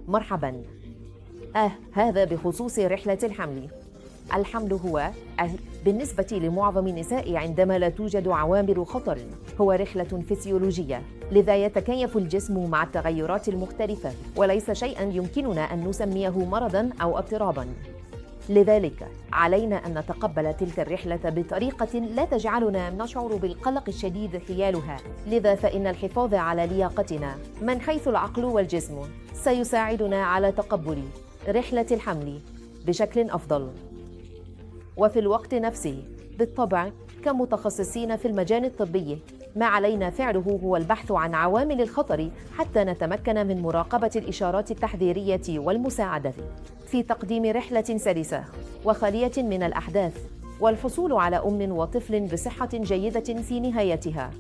مرحبا. هذا بخصوص رحلة الحمل. الحمل هو بالنسبة لمعظم النساء عندما لا توجد عوامل خطر هو رحلة فسيولوجية، لذا يتكيف الجسم مع التغيرات المختلفة وليس شيئاً يمكننا أن نسميه مرضاً أو اضطراباً. لذلك علينا أن نتقبل تلك الرحلة بطريقة لا تجعلنا نشعر بالقلق الشديد حيالها، لذا فإن الحفاظ على لياقتنا من حيث العقل والجسم سيساعدنا على تقبل رحلة الحمل بشكل أفضل. وفي الوقت نفسه بالطبع كمتخصصين في المجال الطبي ما علينا فعله هو البحث عن عوامل الخطر حتى نتمكن من مراقبة الإشارات التحذيرية والمساعدة في تقديم رحلة سلسة وخالية من الأحداث والحصول على أم وطفل بصحة جيدة في نهايتها.